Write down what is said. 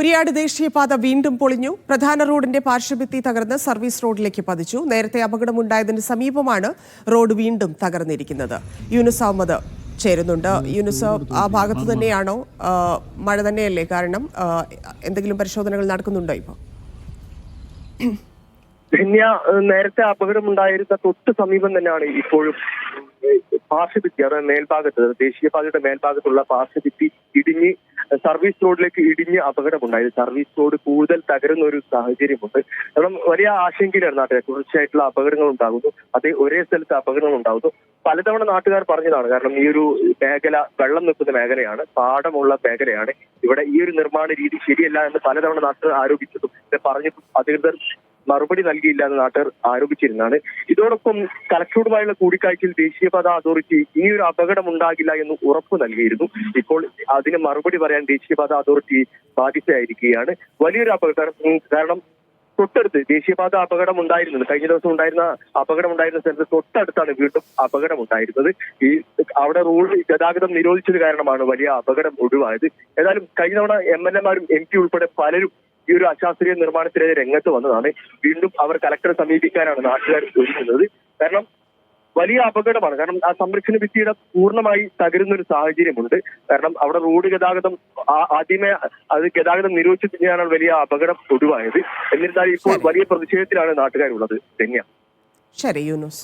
കുരിയാട് ദേശീയപാത വീണ്ടും പൊളിഞ്ഞു. പ്രധാന റോഡിന്റെ പാർശ്വഭിത്തി തകർന്ന് സർവീസ് റോഡിലേക്ക് പതിച്ചു. നേരത്തെ അപകടമുണ്ടായതിന് സമീപമാണ് റോഡ് വീണ്ടും തകർന്നിരിക്കുന്നത്. യൂനുസ് അഹമ്മദ് ചേരുന്നുണ്ട്. യൂനുസ്, ആ ഭാഗത്ത് തന്നെയാണോ? മഴ തന്നെയല്ലേ? കാരണം എന്തെങ്കിലും പരിശോധനകൾ നടക്കുന്നുണ്ടോ ഇപ്പോൾ? നേരത്തെ അപകടമുണ്ടായിരുന്ന തൊട്ട് സമീപം തന്നെയാണ് ഇപ്പോഴും പാർശ്വഭിത്തി, അതായത് മേൽഭാഗത്ത്, ദേശീയപാതയുടെ മേൽഭാഗത്തുള്ള പാർശ്വഭിത്തി ഇടിഞ്ഞ് സർവീസ് റോഡിലേക്ക് ഇടിഞ്ഞ് അപകടമുണ്ടായത്. സർവീസ് റോഡ് കൂടുതൽ തകരുന്ന ഒരു സാഹചര്യമുണ്ട്. കാരണം വലിയ ആശങ്കയിലാണ് നാട്ടുകാർ. തുടർച്ചയായിട്ടുള്ള അപകടങ്ങൾ ഉണ്ടാകുന്നു, അതേ ഒരേ സ്ഥലത്ത് അപകടങ്ങൾ ഉണ്ടാകുന്നു. പലതവണ നാട്ടുകാർ പറഞ്ഞതാണ്. കാരണം ഈ ഒരു മേഖല വെള്ളം നിൽക്കുന്ന മേഖലയാണ്, പാടമുള്ള മേഖലയാണ്. ഇവിടെ ഈ ഒരു നിർമ്മാണ രീതി ശരിയല്ല എന്ന് പലതവണ നാട്ടുകാർ ആരോപിച്ചതും പറഞ്ഞിട്ടും അധികൃതർ മറുപടി നൽകിയില്ല എന്ന് നാട്ടുകാർ ആരോപിച്ചിരുന്നതാണ്. ഇതോടൊപ്പം കലക്ടറോടുമായുള്ള കൂടിക്കാഴ്ചയിൽ ദേശീയപാത അതോറിറ്റി ഇനിയൊരു അപകടം ഉണ്ടാകില്ല എന്ന് ഉറപ്പ് നൽകിയിരുന്നു. ഇപ്പോൾ അതിന് മറുപടി പറയാൻ ദേശീയപാത അതോറിറ്റി ബാധ്യതയായിരിക്കുകയാണ്. വലിയൊരു അപകടം, കാരണം തൊട്ടടുത്ത് ദേശീയപാത അപകടം ഉണ്ടായിരുന്നത്, കഴിഞ്ഞ ദിവസം ഉണ്ടായിരുന്ന അപകടം ഉണ്ടായിരുന്ന സ്ഥലത്ത് തൊട്ടടുത്താണ് വീണ്ടും അപകടം ഉണ്ടായിരുന്നത്. ഈ അവിടെ റോഡ് ഗതാഗതം നിരോധിച്ചത് കാരണമാണ് വലിയ അപകടം ഒഴിവായത്. ഏതായാലും കഴിഞ്ഞ തവണ MLA-മാരും MP ഉൾപ്പെടെ പലരും ഈ ഒരു അശാസ്ത്രീയ നിർമ്മാണത്തിനെതിരെ രംഗത്ത് വന്നതാണ്. വീണ്ടും അവർ കലക്ടറെ സമീപിക്കാനാണ് നാട്ടുകാർ ഒരുങ്ങുന്നത്. കാരണം വലിയ അപകടമാണ്. കാരണം ആ സംരക്ഷണ ഭിത്തിയുടെ പൂർണ്ണമായി തകരുന്ന ഒരു സാഹചര്യമുണ്ട്. കാരണം അവിടെ റോഡ് ഗതാഗതം ആദ്യമേ അത് ഗതാഗതം നിരോധിച്ചതിനാണ് വലിയ അപകടം ഒഴിവായത്. എന്നിരുന്നാലും ഇപ്പോൾ വലിയ പ്രതിഷേധത്തിലാണ് നാട്ടുകാരുള്ളത്. ശരി യൂനുസ്.